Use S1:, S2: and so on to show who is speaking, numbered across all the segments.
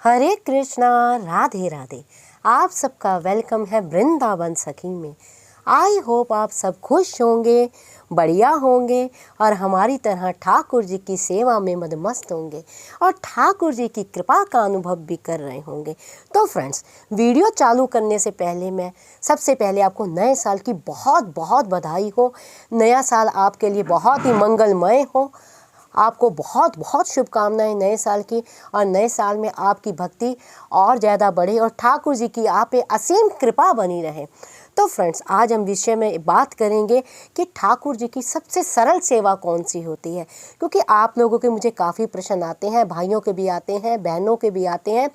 S1: हरे कृष्णा, राधे राधे। आप सबका वेलकम है वृंदावन सखी में। आई होप आप सब खुश होंगे, बढ़िया होंगे और हमारी तरह ठाकुर जी की सेवा में मदमस्त होंगे और ठाकुर जी की कृपा का अनुभव भी कर रहे होंगे। तो फ्रेंड्स, वीडियो चालू करने से पहले मैं सबसे पहले आपको नए साल की बहुत बहुत बधाई हो। नया साल आपके लिए बहुत ही मंगलमय हो। आपको बहुत बहुत शुभकामनाएं नए साल की, और नए साल में आपकी भक्ति और ज़्यादा बढ़े और ठाकुर जी की आप पे असीम कृपा बनी रहे। तो फ्रेंड्स, आज हम विषय में बात करेंगे कि ठाकुर जी की सबसे सरल सेवा कौन सी होती है, क्योंकि आप लोगों के मुझे काफ़ी प्रश्न आते हैं, भाइयों के भी आते हैं, बहनों के भी आते हैं।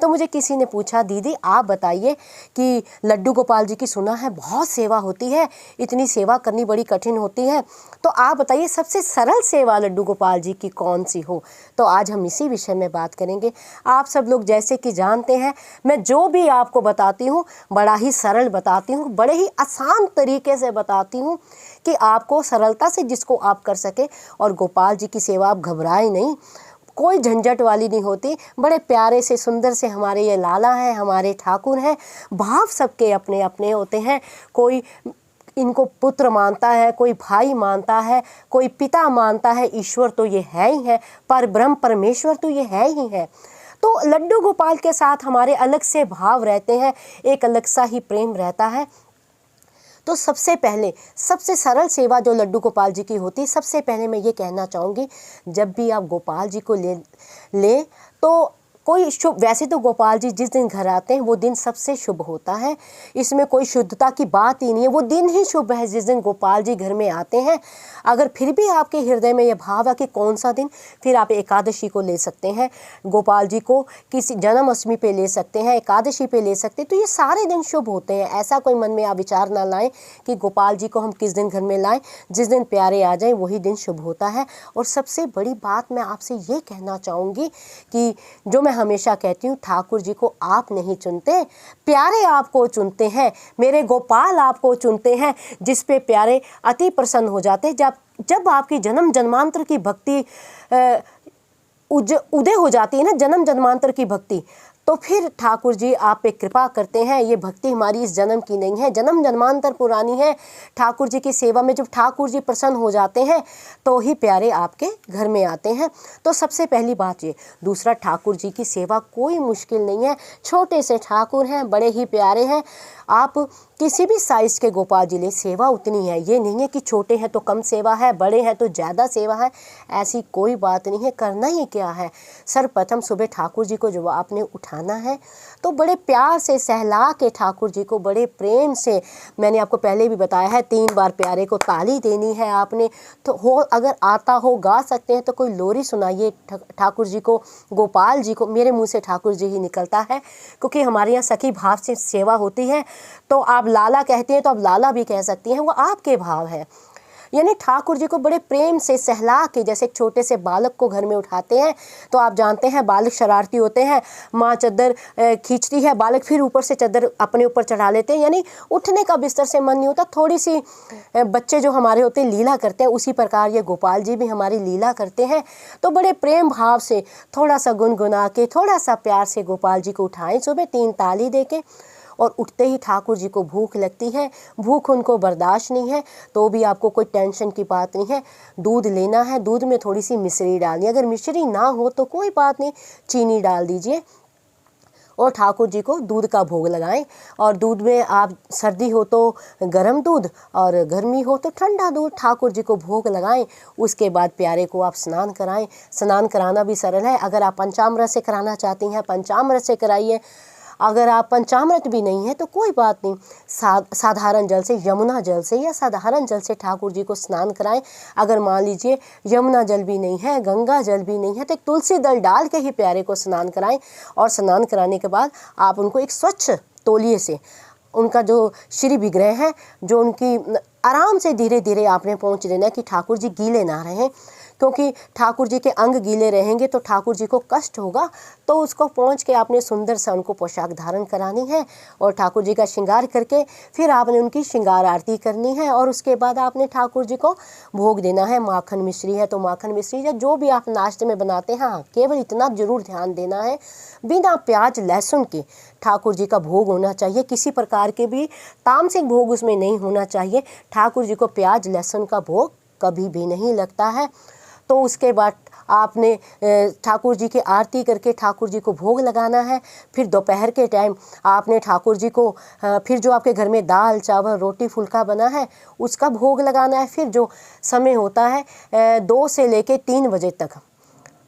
S1: तो मुझे किसी ने पूछा, दीदी आप बताइए कि लड्डू गोपाल जी की सुना है बहुत सेवा होती है, इतनी सेवा करनी बड़ी कठिन होती है, तो आप बताइए सबसे सरल सेवा लड्डू गोपाल जी की कौन सी हो। तो आज हम इसी विषय में बात करेंगे। आप सब लोग जैसे कि जानते हैं, मैं जो भी आपको बताती हूँ बड़ा ही सरल बताती हूँ, बड़े ही आसान तरीके से बताती हूँ कि आपको सरलता से जिसको आप कर सके। और गोपाल जी की सेवा आप घबराए नहीं, कोई झंझट वाली नहीं होती। बड़े प्यारे से सुंदर से हमारे ये लाला हैं, हमारे ठाकुर हैं। भाव सबके अपने अपने होते हैं। कोई इनको पुत्र मानता है, कोई भाई मानता है, कोई पिता मानता है। ईश्वर तो ये है ही है, पर ब्रह्म परमेश्वर तो ये है ही है। तो लड्डू गोपाल के साथ हमारे अलग से भाव रहते हैं, एक अलग सा ही प्रेम रहता है। तो सबसे पहले सबसे सरल सेवा जो लड्डू गोपाल जी की होती है, सबसे पहले मैं ये कहना चाहूँगी, जब भी आप गोपाल जी को ले तो कोई शुभ, वैसे तो गोपाल जी जिस दिन घर आते हैं वो दिन सबसे शुभ होता है, इसमें कोई शुद्धता की बात ही नहीं है। वो दिन ही शुभ है जिस दिन गोपाल जी घर में आते हैं। अगर फिर भी आपके हृदय में ये भाव है कि कौन सा दिन, फिर आप एकादशी को ले सकते हैं, गोपाल जी को किसी जन्माष्टमी पे ले सकते हैं, एकादशी पे ले सकते हैं। तो ये सारे दिन शुभ होते हैं। ऐसा कोई मन में आप विचार ना लाएं कि गोपाल जी को हम किस दिन घर में लाएं। जिस दिन प्यारे आ जाएं वही दिन शुभ होता है। और सबसे बड़ी बात मैं आपसे ये कहना चाहूँगी कि जो मैं हमेशा कहती हूँ, ठाकुर जी को आप नहीं चुनते, प्यारे आपको चुनते हैं। मेरे गोपाल आपको चुनते हैं, जिस पे प्यारे अति प्रसन्न हो जाते हैं। जब आपकी जन्म जन्मांतर की भक्ति उदय हो जाती है ना, जन्म जन्मांतर की भक्ति, तो फिर ठाकुर जी आप पे कृपा करते हैं। ये भक्ति हमारी इस जन्म की नहीं है, जन्म जन्मांतर पुरानी है। ठाकुर जी की सेवा में जब ठाकुर जी प्रसन्न हो जाते हैं तो ही प्यारे आपके घर में आते हैं। तो सबसे पहली बात ये। दूसरा, ठाकुर जी की सेवा कोई मुश्किल नहीं है। छोटे से ठाकुर हैं, बड़े ही प्यारे हैं। आप किसी भी साइज के गोपाल जी ले, सेवा उतनी है। ये नहीं है कि छोटे हैं तो कम सेवा है, बड़े हैं तो ज़्यादा सेवा है, ऐसी कोई बात नहीं है। करना ही क्या है, सर्वप्रथम सुबह ठाकुर जी को जब आपने उठाना है तो बड़े प्यार से सहला के ठाकुर जी को बड़े प्रेम से, मैंने आपको पहले भी बताया है, 3 बार प्यारे को ताली देनी है आपने। तो हो, अगर आता हो, गा सकते हैं तो कोई लोरी सुनाइए ठाकुर जी को, गोपाल जी को। मेरे मुँह से ठाकुर जी ही निकलता है, क्योंकि हमारे यहाँ सखी भाव से सेवा होती है। तो आप लाला कहते हैं तो आप लाला भी कह सकती हैं, वो आपके भाव है। यानी ठाकुर जी को बड़े प्रेम से सहला के, जैसे एक छोटे से बालक को घर में उठाते हैं, तो आप जानते हैं बालक शरारती होते हैं। माँ चादर खींचती है, बालक फिर ऊपर से चादर अपने ऊपर चढ़ा लेते हैं, यानी उठने का बिस्तर से मन नहीं होता। थोड़ी सी बच्चे जो हमारे होते हैं लीला करते हैं, उसी प्रकार ये गोपाल जी भी हमारी लीला करते हैं। तो बड़े प्रेम भाव से थोड़ा सा गुनगुना के, थोड़ा सा प्यार से गोपाल जी को उठाएं सुबह 3 ताली दे के। और उठते ही ठाकुर जी को भूख लगती है, भूख उनको बर्दाश्त नहीं है, तो भी आपको कोई टेंशन की बात नहीं है। दूध लेना है, दूध में थोड़ी सी मिश्री डालनी है। अगर मिश्री ना हो तो कोई बात नहीं, चीनी डाल दीजिए और ठाकुर जी को दूध का भोग लगाएं। और दूध में आप, सर्दी हो तो गर्म दूध और गर्मी हो तो ठंडा दूध, ठाकुर जी को भोग लगाएं। उसके बाद प्यारे को आप स्नान कराएं। स्नान कराना भी सरल है। अगर आप पंचामृत से कराना चाहती हैं, पंचामृत से कराइए। अगर आप पंचामृत भी नहीं है तो कोई बात नहीं, साधारण जल से, यमुना जल से या साधारण जल से ठाकुर जी को स्नान कराएं। अगर मान लीजिए यमुना जल भी नहीं है, गंगा जल भी नहीं है, तो एक तुलसी दल डाल के ही प्यारे को स्नान कराएं। और स्नान कराने के बाद आप उनको एक स्वच्छ तौलिए से, उनका जो श्री विग्रह है, जो उनकी, आराम से धीरे धीरे आपने पहुँच देना है कि ठाकुर जी गीले ना रहें। क्योंकि ठाकुर जी के अंग गीले रहेंगे तो ठाकुर जी को कष्ट होगा। तो उसको पहुँच के आपने सुंदर सा उनको पोशाक धारण करानी है और ठाकुर जी का श्रृंगार करके फिर आपने उनकी श्रृंगार आरती करनी है और उसके बाद आपने ठाकुर जी को भोग देना है। माखन मिश्री है तो माखन मिश्री या जो भी आप नाश्ते में बनाते हैं, हाँ केवल इतना जरूर ध्यान देना है, बिना प्याज लहसुन के ठाकुर जी का भोग होना चाहिए। किसी प्रकार के भी तामसिक भोग उसमें नहीं होना चाहिए। ठाकुर जी को प्याज लहसुन का भोग कभी भी नहीं लगता है। तो उसके बाद आपने ठाकुर जी की आरती करके ठाकुर जी को भोग लगाना है। फिर दोपहर के टाइम आपने ठाकुर जी को फिर जो आपके घर में दाल चावल रोटी फुल्का बना है उसका भोग लगाना है। फिर जो समय होता है 2 से लेके 3 बजे तक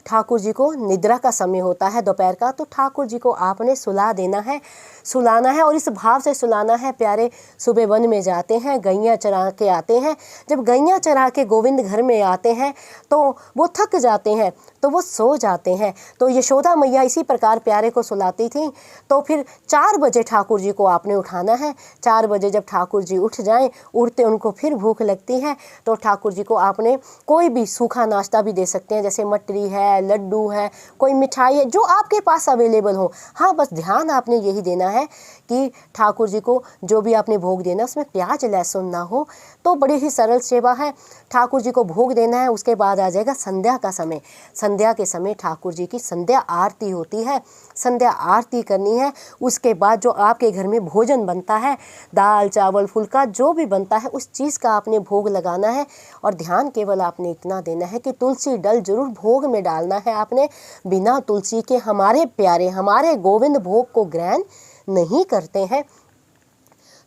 S1: ठाकुर जी को निद्रा का समय होता है दोपहर का, तो ठाकुर जी को आपने सुला देना है, सुलाना है और इस भाव से सुलाना है। प्यारे सुबह वन में जाते हैं, गैया चरा के आते हैं। जब गैया चरा के गोविंद घर में आते हैं तो वो थक जाते हैं तो वो सो जाते हैं। तो यशोदा मैया इसी प्रकार प्यारे को सुलाती थी। तो फिर 4 बजे ठाकुर जी को आपने उठाना है। 4 बजे जब ठाकुर जी उठ जाएं, उठते उनको फिर भूख लगती है तो ठाकुर जी को आपने कोई भी सूखा नाश्ता भी दे सकते हैं, जैसे मटरी है, लड्डू है, कोई मिठाई है, जो आपके पास अवेलेबल हो। हाँ बस ध्यान आपने यही देना है कि ठाकुर जी को जो भी आपने भोग देना उसमें प्याज लहसुन ना हो। तो बड़ी ही सरल सेवा है। ठाकुर जी को भोग देना है। उसके बाद आ जाएगा संध्या का समय। संध्या के समय ठाकुर जी की संध्या आरती होती है, संध्या आरती करनी है। उसके बाद जो आपके घर में भोजन बनता है, दाल चावल फुल्का जो भी बनता है, उस चीज़ का आपने भोग लगाना है। और ध्यान केवल आपने इतना देना है कि तुलसी डल जरूर भोग में डालना है आपने। बिना तुलसी के हमारे प्यारे हमारे गोविंद भोग को ग्रहण नहीं करते हैं।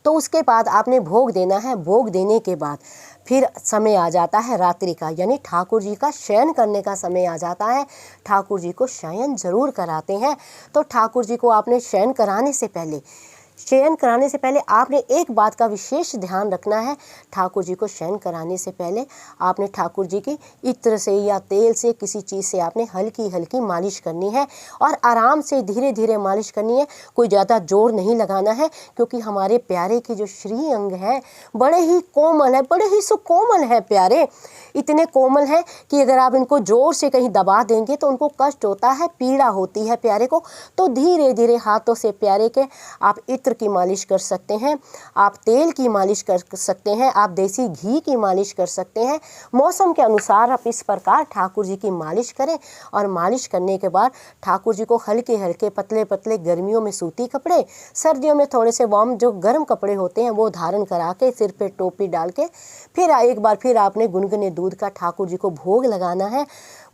S1: तो उसके बाद आपने भोग देना है। भोग देने के बाद फिर समय आ जाता है रात्रि का, यानी ठाकुर जी का शयन करने का समय आ जाता है। ठाकुर जी को शयन जरूर कराते हैं। तो ठाकुर जी को आपने शयन कराने से पहले आपने एक बात का विशेष ध्यान रखना है। ठाकुर जी को शयन कराने से पहले आपने ठाकुर जी की इत्र से या तेल से किसी चीज़ से आपने हल्की हल्की मालिश करनी है और आराम से धीरे धीरे मालिश करनी है। कोई ज़्यादा जोर नहीं लगाना है, क्योंकि हमारे प्यारे के जो श्री अंग है बड़े ही कोमल है, बड़े ही सुकोमल है प्यारे। इतने कोमल है कि अगर आप इनको जोर से कहीं दबा देंगे तो उनको कष्ट होता है, पीड़ा होती है प्यारे को। तो धीरे धीरे हाथों से प्यारे के आप इत्र की मालिश कर सकते हैं, आप तेल की मालिश कर सकते हैं, आप देसी घी की मालिश कर सकते हैं। मौसम के अनुसार आप इस प्रकार ठाकुर जी की मालिश करें। और मालिश करने के बाद ठाकुर जी को हल्के हल्के पतले पतले, गर्मियों में सूती कपड़े, सर्दियों में थोड़े से वार्म जो गर्म कपड़े होते हैं वो धारण करा के, सिर पे टोपी डाल के फिर एक बार फिर आपने गुनगुने दूध का ठाकुर जी को भोग लगाना है।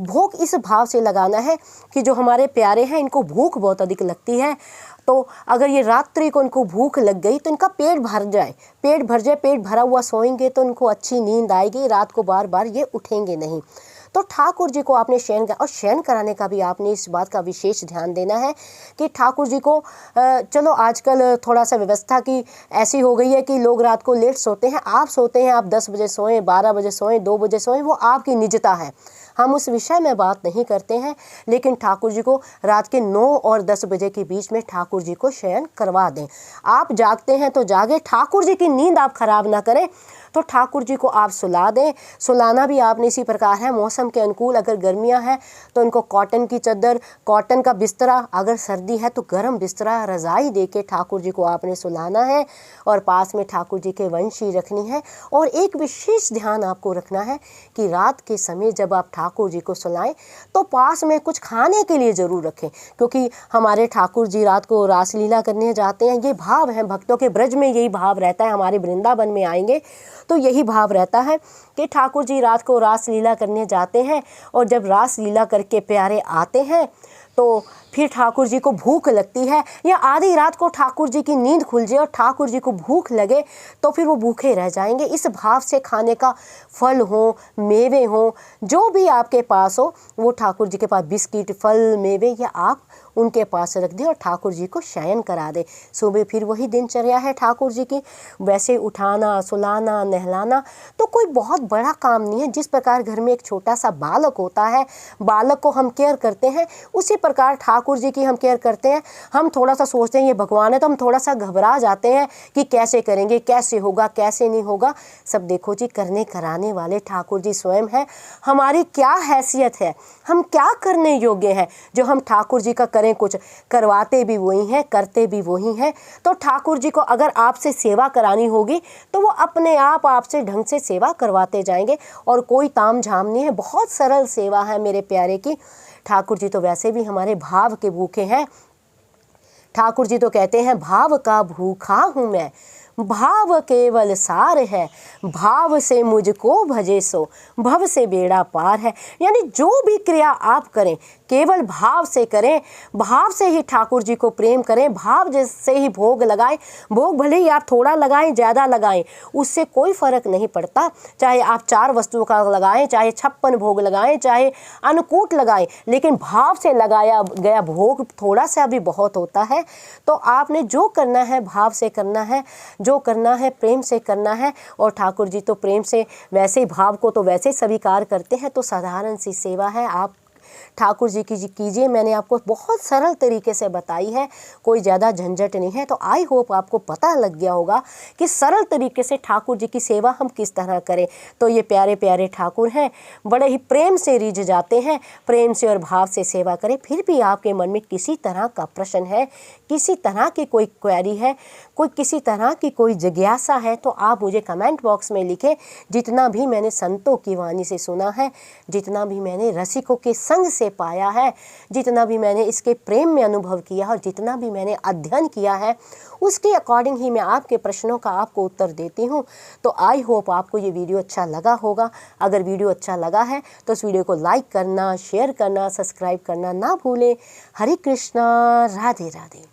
S1: भोग इस भाव से लगाना है कि जो हमारे प्यारे हैं इनको भूख बहुत अधिक लगती है। तो अगर ये रात्रि को इनको भूख लग गई तो इनका पेट भर जाए, पेट भरा हुआ सोएंगे तो इनको अच्छी नींद आएगी, रात को बार बार ये उठेंगे नहीं। तो ठाकुर जी को आपने शयन कराने का भी आपने इस बात का विशेष ध्यान देना है कि ठाकुर जी को चलो आजकल थोड़ा सा व्यवस्था की ऐसी हो गई है कि लोग रात को लेट सोते हैं। आप सोते हैं, आप 10 बजे सोएं, 12 बजे सोएं, 2 बजे सोएं, वो आपकी निजता है, हम उस विषय में बात नहीं करते हैं। लेकिन ठाकुर जी को रात के 9 और 10 बजे के बीच में ठाकुर जी को शयन करवा दें। आप जागते हैं तो जागे, ठाकुर जी की नींद आप खराब ना करें। तो ठाकुर जी को आप सुला दें। सुलाना भी आपने इसी प्रकार है, मौसम के अनुकूल। अगर गर्मियां हैं तो इनको कॉटन की चादर, कॉटन का बिस्तरा, अगर सर्दी है तो गर्म बिस्तरा, रज़ाई दे के ठाकुर जी को आपने सुलाना है। और पास में ठाकुर जी के वंशी रखनी है। और एक विशेष ध्यान आपको रखना है कि रात के समय जब आप ठाकुर जी को सुलाएं तो पास में कुछ खाने के लिए ज़रूर रखें, क्योंकि हमारे ठाकुर जी रात को रासलीला करने जाते हैं। ये भाव है भक्तों के, ब्रज में यही भाव रहता है। हमारे वृंदावन में आएंगे तो यही भाव रहता है कि ठाकुर जी रात को रासलीला करने जाते हैं और जब रासलीला करके प्यारे आते हैं तो फिर ठाकुर जी को भूख लगती है, या आधी रात को ठाकुर जी की नींद खुल जाए और ठाकुर जी को भूख लगे तो फिर वो भूखे रह जाएंगे। इस भाव से खाने का फल हो, मेवे हो, जो भी आपके पास हो, वो ठाकुर जी के पास बिस्किट, फल, मेवे या आप उनके पास रख दें और ठाकुर जी को शयन करा दें। सुबह फिर वही दिनचर्या है ठाकुर जी की, वैसे उठाना, सुलाना, नहलाना तो कोई बहुत बड़ा काम नहीं है। जिस प्रकार घर में एक छोटा सा बालक होता है, बालक को हम केयर करते हैं, उसी प्रकार ठाकुर ठाकुर जी की हम केयर करते हैं, हम थोड़ा सा सोचते हैं ये भगवान है, तो हम थोड़ा सा घबरा जाते हैं कि कैसे करेंगे, कैसे होगा, कैसे नहीं होगा। सब देखो जी, करने कराने वाले ठाकुर जी स्वयं हैं। हमारी क्या हैसियत है, हम क्या करने योग्य हैं जो हम ठाकुर जी का करें कुछ। करवाते भी वही हैं, करते भी वही हैं। तो ठाकुर जी को अगर आपसे सेवा करानी होगी तो वो अपने आप आपसे ढंग से सेवा करवाते जाएंगे, और कोई ताम झाम नहीं है। बहुत सरल सेवा है मेरे प्यारे की। ठाकुर जी तो वैसे भी हमारे भाव के भूखे हैं। ठाकुर जी तो कहते हैं, भाव का भूखा हूँ मैं, भाव केवल सार है, भाव से मुझको भजे सो भव से बेड़ा पार है। यानी जो भी क्रिया आप करें केवल भाव से करें, भाव से ही ठाकुर जी को प्रेम करें, भाव से ही भोग लगाएं। भोग भले ही आप थोड़ा लगाएं, ज़्यादा लगाएं, उससे कोई फर्क नहीं पड़ता। चाहे आप 4 वस्तुओं का लगाएं, चाहे 56 भोग लगाएं, चाहे अन्नकूट लगाएं, लेकिन भाव से लगाया गया भोग थोड़ा सा भी बहुत होता है। तो आपने जो करना है भाव से करना है, जो करना है प्रेम से करना है। और ठाकुर जी तो प्रेम से, वैसे ही भाव को तो वैसे ही स्वीकार करते हैं। तो साधारण सी सेवा है, आप ठाकुर जी की कीजिए। मैंने आपको बहुत सरल तरीके से बताई है, कोई ज़्यादा झंझट नहीं है। तो आई होप आपको पता लग गया होगा कि सरल तरीके से ठाकुर जी की सेवा हम किस तरह करें। तो ये प्यारे प्यारे ठाकुर हैं, बड़े ही प्रेम से रिझ जाते हैं, प्रेम से और भाव से सेवा करें। फिर भी आपके मन में किसी तरह का प्रश्न है, किसी तरह की कोई क्वेरी है, कोई किसी तरह की कोई जिज्ञासा है, तो आप मुझे कमेंट बॉक्स में लिखें। जितना भी मैंने संतों की वाणी से सुना है, जितना भी मैंने रसिकों के संग से पाया है, जितना भी मैंने इसके प्रेम में अनुभव किया है, और जितना भी मैंने अध्ययन किया है, उसके अकॉर्डिंग ही मैं आपके प्रश्नों का आपको उत्तर देती हूँ। तो आई होप आपको ये वीडियो अच्छा लगा होगा। अगर वीडियो अच्छा लगा है तो इस वीडियो को लाइक करना, शेयर करना, सब्सक्राइब करना ना भूलें। हरे कृष्णा, राधे राधे।